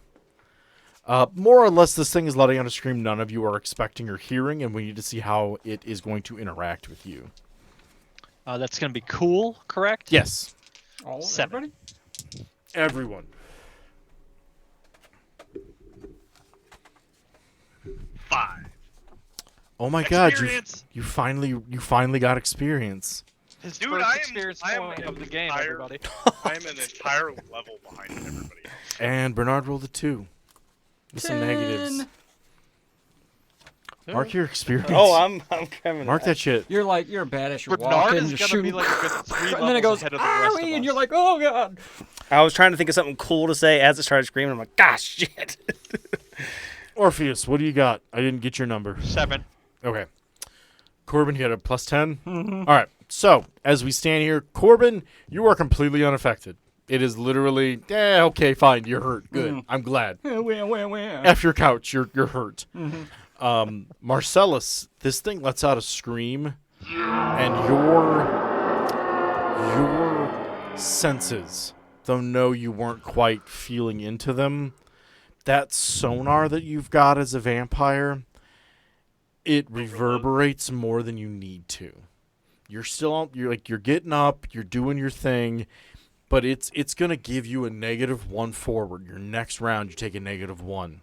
More or less, this thing is letting out a scream none of you are expecting or hearing, and we need to see how it is going to interact with you. That's going to be cool, correct? Yes. All 7. everybody? Everyone. 5. Oh my god, Experience. you finally got experience. His Dude, first I am- experience I am point an of the game, entire- everybody. I am an entire level behind everybody. And Bernard rolled a 2. With some negatives. 10. Mark your experience. Oh, I'm coming. Mark that shit. You're bad as you're Bernard walking, is just going to be shooting. like a good 3 and then it levels goes, ahead of the rest of "Owie," and us. you're like, oh god. I was trying to think of something cool to say as it started screaming. I'm like, gosh, shit. Orpheus, what do you got? I didn't get your number. 7. Okay. Corbin, you had a plus 10? Mm-hmm. All right. So, as we stand here, Corbin, you are completely unaffected. It is literally, okay, fine, you're hurt. Good. I'm glad. F your couch, you're hurt. Marcellus, this thing lets out a scream, and your senses, though no, you weren't quite feeling into them, that sonar that you've got as a vampire, it reverberates more than you need to. You're getting up, you're doing your thing, but it's gonna give you a -1 forward. Your next round, you take a -1.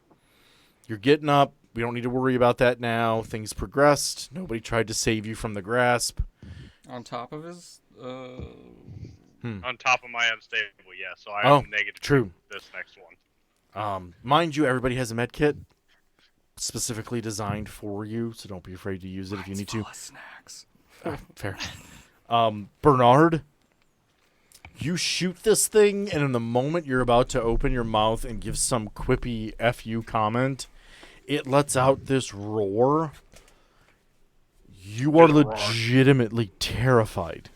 You're getting up. We don't need to worry about that now. Things progressed. Nobody tried to save you from the grasp. On top of his, On top of my unstable, yeah. So I Oh, have negative true. this next one. Mind you, everybody has a med kit specifically designed for you, so don't be afraid to use it if you need to. snacks. Fair. Bernard, you shoot this thing, and in the moment you're about to open your mouth and give some quippy FU comment, it lets out this roar. You are legitimately terrified.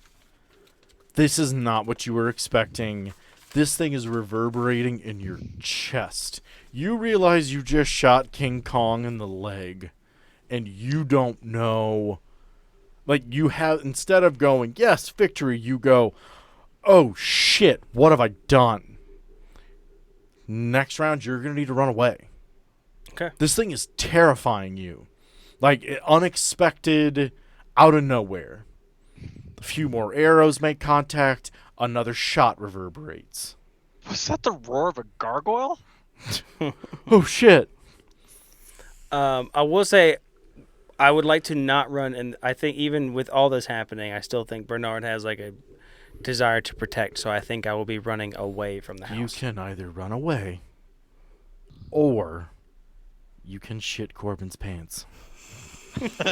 This is not what you were expecting. This thing is reverberating in your chest. You realize you just shot King Kong in the leg, and you don't know. Like, you have, instead of going, yes, victory, you go, oh shit, what have I done? Next round, you're going to need to run away. Okay. This thing is terrifying you. Like, unexpected, out of nowhere. A few more arrows make contact, another shot reverberates. Was that the roar of a gargoyle? Oh shit. I will say, I would like to not run, and I think even with all this happening, I still think Bernard has like a desire to protect. So I think I will be running away from the house. You can either run away, or you can shit Corbin's pants.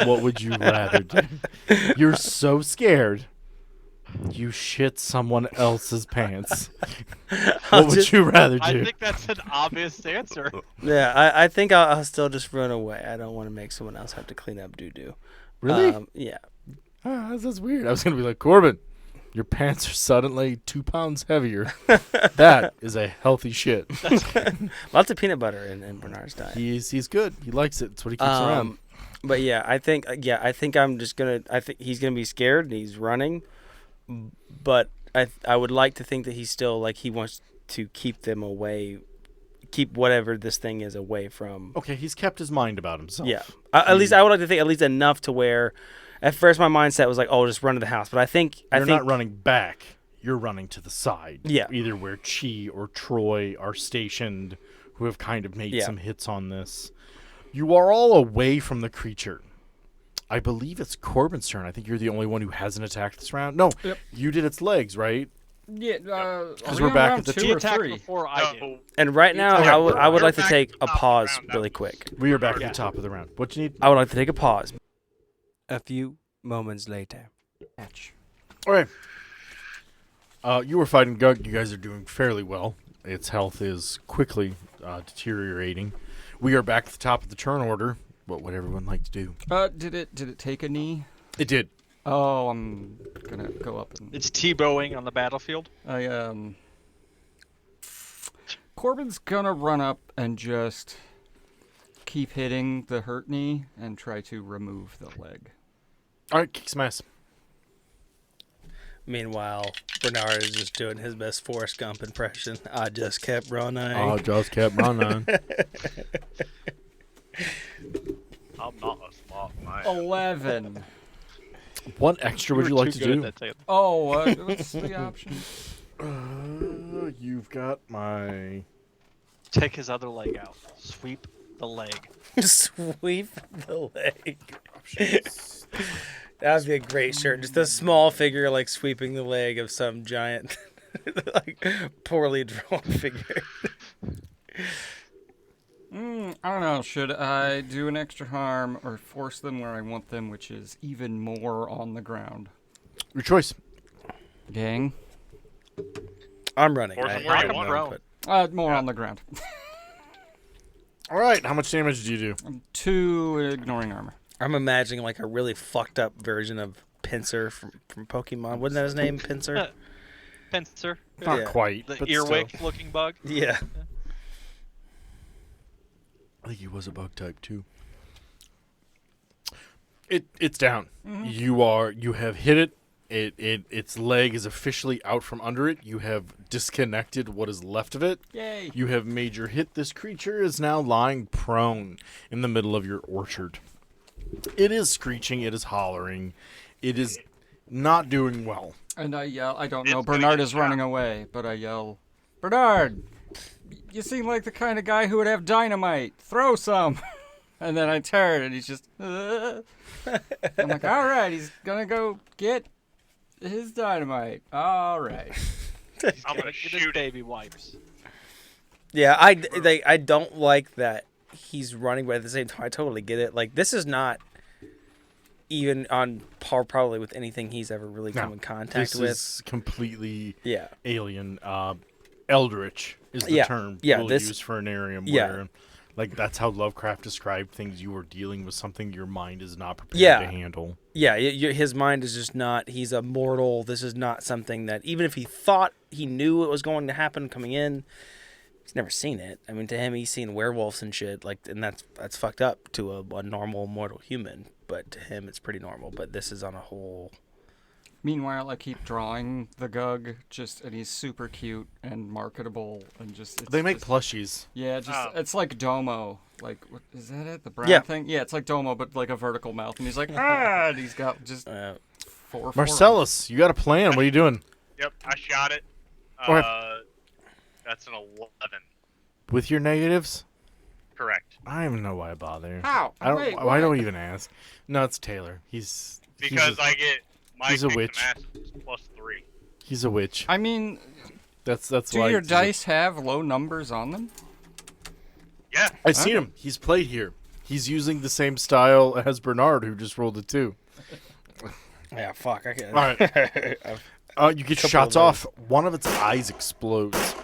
What would you rather do? You're so scared. You shit someone else's pants. I'll What would just- you rather I do? think that's an obvious answer. Yeah, I think I'll still just run away. I don't want to make someone else have to clean up doo-doo. Really? Yeah. Ah, that's weird. I was gonna be like, Corbin, your pants are suddenly 2 pounds heavier. That is a healthy shit. Lots of peanut butter in Bernard's diet. He's good. He likes it. That's what he keeps around. But yeah, I think I'm just gonna. I think he's gonna be scared and he's running. But I would like to think that he's still like he wants to keep them away, keep whatever this thing is away from. Okay, he's kept his mind about himself. Yeah, at least I would like to think at least enough to where, at first my mindset was like, oh, just run to the house. But I think You're not running back. You're running to the side. Yeah. Either where Chi or Troy are stationed, who have kind of made Yeah. some hits on this. You are all away from the creature. I believe it's Corbin's turn. I think you're the only one who hasn't attacked this round. No, Yep. you did its legs, right? Yeah, Because are we're we on back round at the 2 He or attacked 3? before I did. No, And right now, Okay, I would we're like to back take to a the top of the pause round. really quick. We are back Yeah. at the top of the round. What do you need? I would like to take a pause. A few moments later. All right. You were fighting Gugg. You guys are doing fairly well. Its health is quickly deteriorating. We are back at the top of the turn order. What would everyone like to do? Did it take a knee? It did. Oh, I'm gonna go up and It's Tebowing on the battlefield. Corbin's gonna run up and just keep hitting the hurt knee and try to remove the leg. All right, kick some ass. Meanwhile, Bernard is just doing his best Forrest Gump impression. I just kept running. Oh, just kept running. I'm not a smart man. 11. What extra would you were like too to good do? at that, Taylor. Oh, what's the option? You've got my. Take his other leg out. Sweep the leg. Sweep the leg. That would be a great shirt. Just a small figure like sweeping the leg of some giant, like poorly drawn figure. I don't know. Should I do an extra harm or force them where I want them, which is even more on the ground? Your choice. Gang? I'm running. Or I somewhere you don't want know, him. but- More on the ground. All right. How much damage do you do? 2 ignoring armor. I'm imagining like a really fucked up version of Pinsir from Pokemon. Wasn't that his name, Pinsir? Pincer. Not Yeah. quite. The but earwig still. looking bug. Yeah. I think he was a bug type too. It's down. You have hit it. Its leg is officially out from under it. You have disconnected what is left of it. Yay! You have made your hit. This creature is now lying prone in the middle of your orchard. It is screeching. It is hollering. It is not doing well. And I yell, I don't It's know, gonna Bernard get is running away, but I yell, Bernard, you seem like the kind of guy who would have dynamite. Throw some. And then I turn and he's just, I'm like, all right, he's gonna go get his dynamite. All right. I'm gonna Get his shoot it. baby wipes. Yeah, I don't like that he's running, but at the same time, I totally get it. Like, this is not even on par probably with anything he's ever really come in contact This with. is completely Yeah. alien. Eldritch is the Yeah. term Yeah, we'll this- use for an area yeah. where, like, that's how Lovecraft described things. You are dealing with something your mind is not prepared Yeah. to handle. Yeah, his mind is just not, he's a mortal. This is not something that, even if he thought he knew it was going to happen coming in, he's never seen it. I mean, to him, he's seen werewolves and shit, like, and that's fucked up to a normal mortal human. But to him, it's pretty normal. But this is on a whole. Meanwhile, I keep drawing the Gugg, and he's super cute and marketable, and it's They make just, plushies. yeah, it's like Domo. Like, what is that it? The brown Yeah. thing? Yeah, it's like Domo, but like a vertical mouth, and he's like, ah, and he's got just four. Marcellus, you got a plan. What are you doing? Yep, I shot it. Okay. That's an 11. With your negatives? Correct. I don't even know why I bother. How? I don't. Wait, I don't even ask. No, it's Taylor. He's Because I get my he's a kick witch. some ass plus 3. he's a witch. I mean, That's do why your he's dice have low numbers on them? Yeah. I've seen him. He's played here. He's using the same style as Bernard, who just rolled a 2. Yeah, fuck. I can't. All right. You get Couple shots of off. One of its eyes explodes.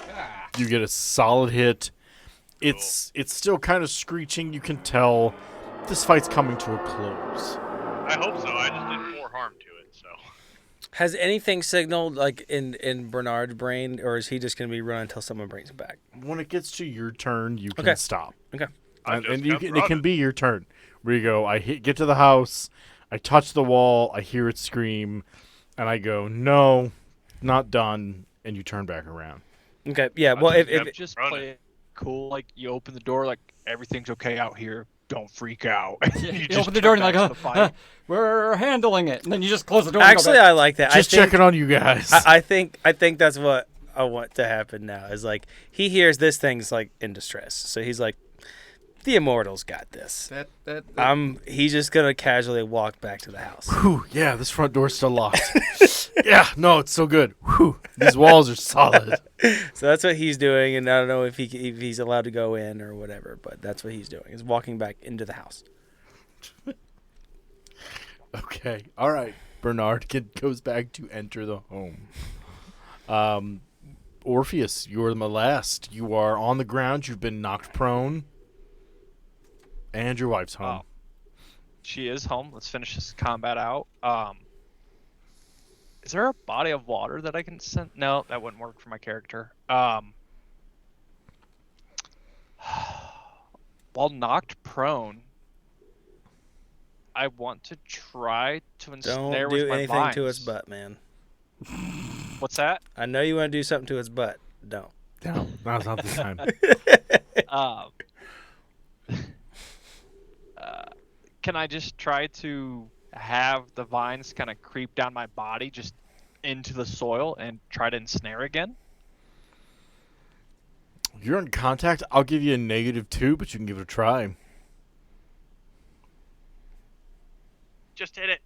You get a solid hit. It's still kind of screeching. You can tell this fight's coming to a close. I hope so. I just did 4 harm to it, so. Has anything signaled like in Bernard's brain, or is he just gonna be running until someone brings him back? When it gets to your turn, you can Okay. stop. Okay. And it can be your turn. Where you go, get to the house, I touch the wall, I hear it scream, and I go, no, not done, and you turn back around. Okay. Yeah. Well, if Just play it cool, like you open the door, like everything's okay out here. Don't freak out. You just open the door and turn like, back to the fight. we're handling it, and then you just close the door. actually, and go I like that. Just checking on you guys. I think that's what I want to happen now. Is like he hears this thing's like in distress, so he's like, the Immortals got this. He's just gonna casually walk back to the house. Whew, yeah, this front door's still locked. Yeah, no, it's so good. Whew, these walls are solid. So that's what he's doing, and I don't know if he's allowed to go in or whatever, but that's what he's doing. Is walking back into the house. Okay, all right. Bernard goes back to enter the home. Orpheus, you're the last. You are on the ground. You've been knocked prone. And your wife's home. Oh. She is home. Let's finish this combat out. Is there a body of water that I can send? No, that wouldn't work for my character. While knocked prone, I want to try to ensnare Don't with do my anything vines. to his butt, man. What's that? I know you want to do something to his butt. Don't. No, now's not the time. Can I just try to have the vines kind of creep down my body just into the soil and try to ensnare again? You're in contact. I'll give you a -2, but you can give it a try. Just hit it.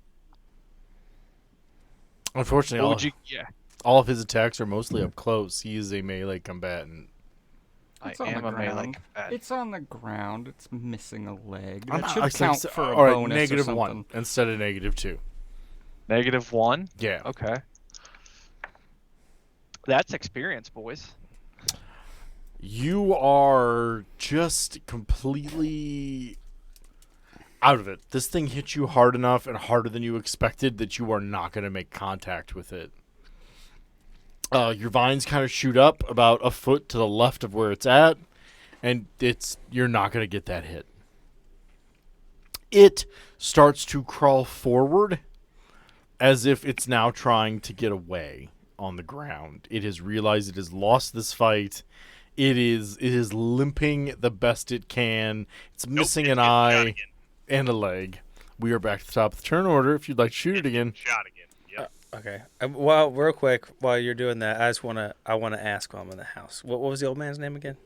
Unfortunately, What would you? Yeah, all of his attacks are mostly up close. He is a melee combatant. It's I on am the a melee ground. combatant. It's on the ground. It's missing a leg. I'm That not- should I count said- for a all right, bonus or -1 something. instead of -2. -1. Yeah. Okay. That's experience, boys. You are just completely out of it. This thing hit you hard enough and harder than you expected that you are not going to make contact with it. Your vines kind of shoot up about a foot to the left of where it's at, and you're not going to get that hit. It starts to crawl forward as if it's now trying to get away on the ground. It has realized it has lost this fight. It is limping the best it can. It's missing an eye and a leg. We are back to the top of the turn order. If you'd like to shoot it again. Shot again. Yep. Okay. Well, real quick, while you're doing that, I want to ask while I'm in the house. What was the old man's name again?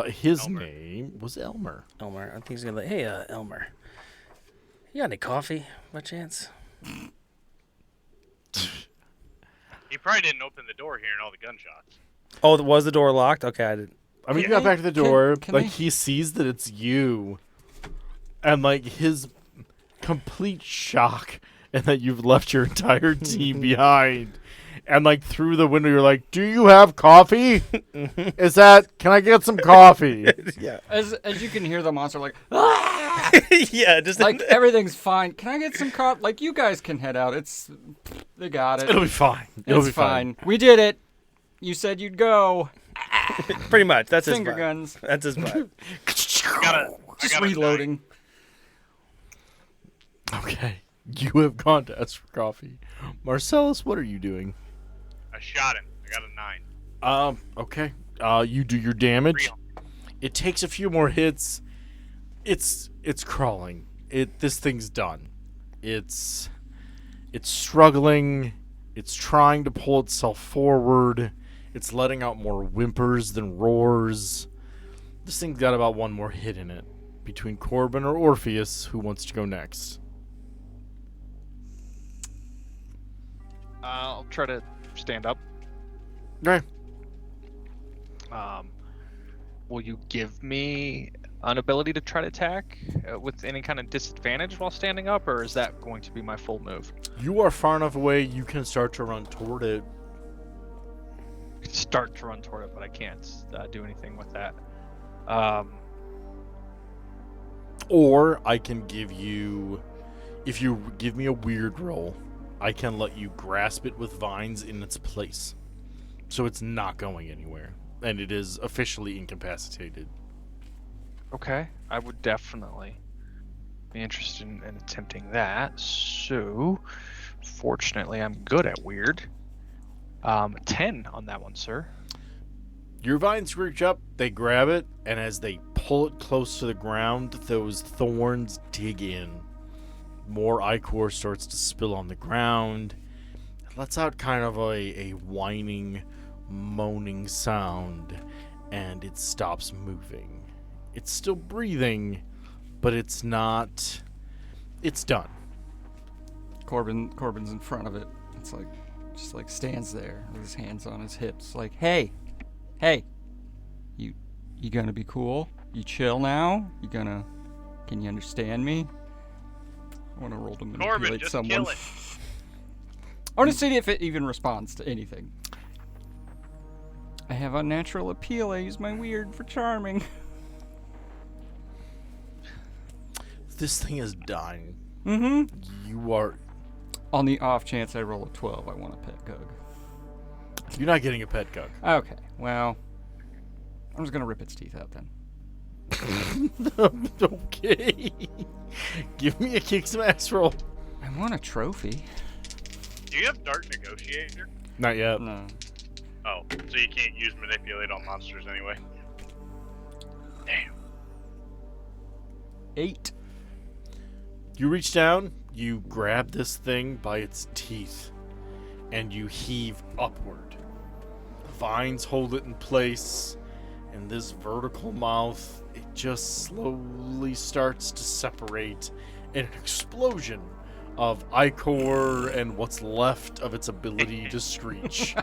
His Elmer. name was Elmer. Elmer. I think he's gonna hey, Elmer. You got any coffee, by chance? He probably didn't open the door hearing all the gunshots. Oh, was the door locked? Okay, I didn't. I mean, you Can got back to the door. can like, I- he sees that it's you. And, like, his complete shock and that you've left your entire team behind. And, like, through the window, you're like, do you have coffee? Can I get some coffee? Yeah. As you can hear the monster like, ah! Yeah, just like everything's fine. Can I get some coffee? Like you guys can head out. They got it. It'll be fine. It'll It's be fine. We did it. You said you'd go. pretty much. That's his Finger vibe. guns. That's his vibe. Just reloading. Okay. You have gone to ask for coffee. Marcellus, what are you doing? I shot him. I got a 9. Okay. You do your damage. Real. It takes a few more hits. It's crawling. This thing's done. It's struggling. It's trying to pull itself forward. It's letting out more whimpers than roars. This thing's got about one more hit in it. Between Corbin or Orpheus, who wants to go next? I'll try to stand up. Okay. Will you give me an ability to try to attack with any kind of disadvantage while standing up, or is that going to be my full move? You are far enough away you can start to run toward it start to run toward it, but I can't do anything with that. Or I can give you, if you give me a weird roll, I can let you grasp it with vines in its place. So it's not going anywhere. And it is officially incapacitated. Okay, I would definitely be interested in attempting that. So, fortunately, I'm good at weird. 10 on that one, sir. Your vines reach up, they grab it, and as they pull it close to the ground, those thorns dig in. More ichor starts to spill on the ground. It lets out kind of a whining, moaning sound, and it stops moving. It's still breathing, but it's not... It's done. Corbin's in front of it. It's like, just like stands there with his hands on his hips, like, hey, you gonna be cool? You chill now? Can you understand me? I want to roll to manipulate Corbin, just someone. kill it. I want to see if it even responds to anything. I have unnatural appeal. I use my weird for charming. This thing is dying. Mm-hmm. You are... On the off chance I roll a 12, I want to pet Gugg. You're not getting a pet Gugg. Okay, well, I'm just gonna rip its teeth out then. Okay. Give me a kick some ass roll. I want a trophy. Do you have Dark Negotiator? Not yet. No. Oh, so you can't use Manipulate on monsters anyway. Damn. 8. You reach down, you grab this thing by its teeth, and you heave upward. The vines hold it in place, and this vertical mouth, it just slowly starts to separate in an explosion of ichor and what's left of its ability to screech.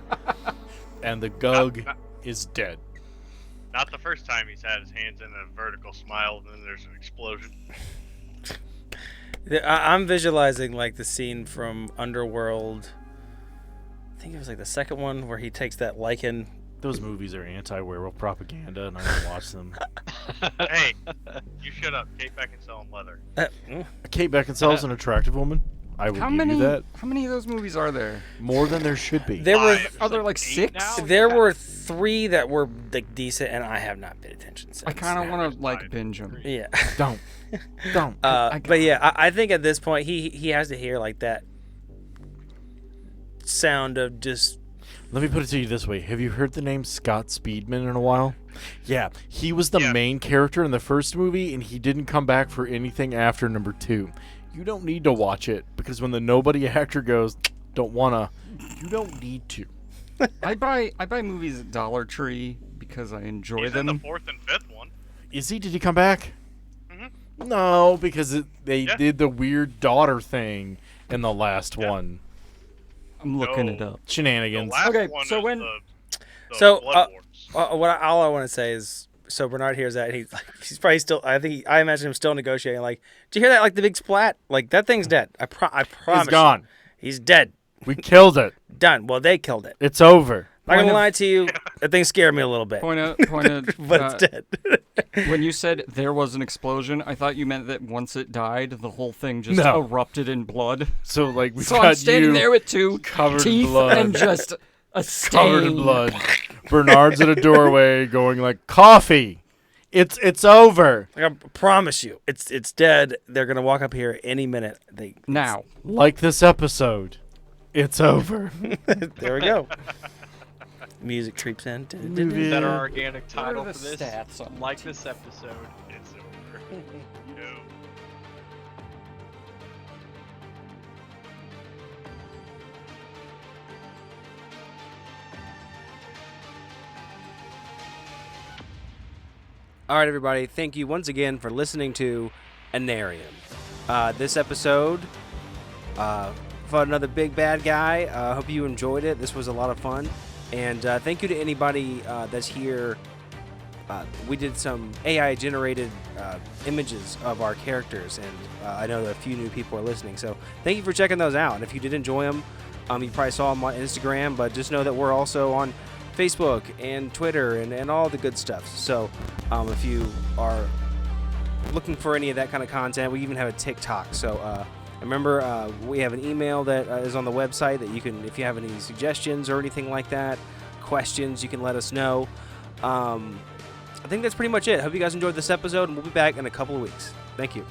And the Gugg is dead. Not the first time he's had his hands in a vertical smile, and then there's an explosion. I'm visualizing like the scene from Underworld. I think it was like the second one where he takes that lichen. Those movies are anti-werewolf propaganda, and I don't watch them. Hey, you shut up. Kate Beckinsale and leather. Kate Beckinsale's an attractive woman. I will How give many? you that. How many of those movies are there? More than there should be. There were Five. Are there like There's 6? now? there Yeah. were 3 that were like decent, and I have not paid attention since. I kind of want to like Fine. binge them. Yeah. Don't. But yeah, I think at this point he has to hear like that sound of just. Let me put it to you this way. Have you heard the name Scott Speedman in a while? Yeah, he was the Yeah. main character in the first movie, and he didn't come back for anything after number 2. You don't need to watch it, because when the nobody actor goes, don't wanna, you don't need to. I buy movies at Dollar Tree because I enjoy He's in them. the 4th and 5th one. Is he? Did he come back? Mhm. No, because they Yeah. did the weird daughter thing in the last Yeah. one. I'm looking No. it up. The Shenanigans. last Okay, one so is when- the So, Blood Wars. All I want to say is, so Bernard hears that he's probably still. I imagine him still negotiating. Like, did you hear that? Like the big splat. Like that thing's dead. I promise. He's gone. He's dead. We killed it. Done. Well, they killed it. It's over. Not gonna Point of- lie to you, that thing scared me a little bit. Point of, But it's dead. when you said there was an explosion, I thought you meant that once it died, the whole thing just No. erupted in blood. So like we So got I'm standing you there with 2 covered in teeth blood. and just a stain. covered in blood. Bernard's at a doorway going like, coffee. It's over. Like, I promise you, it's dead. They're gonna walk up here any minute. Now, Like this episode. It's over. There we go. Music creeps in. Is that our organic what are title the for this? stats on Like this episode. It's over. No. All right, everybody. Thank you once again for listening to Anarium. This episode, fought another big bad guy. Hope you enjoyed it. This was a lot of fun. And thank you to anybody that's here. We did some AI-generated images of our characters, and I know that a few new people are listening. So thank you for checking those out. And if you did enjoy them, you probably saw them on Instagram, but just know that we're also on Facebook and Twitter and all the good stuff. So if you are looking for any of that kind of content, we even have a TikTok. So remember, we have an email that is on the website that you can, if you have any suggestions or anything like that, questions, you can let us know. I think that's pretty much it. Hope you guys enjoyed this episode, and we'll be back in a couple of weeks. Thank you.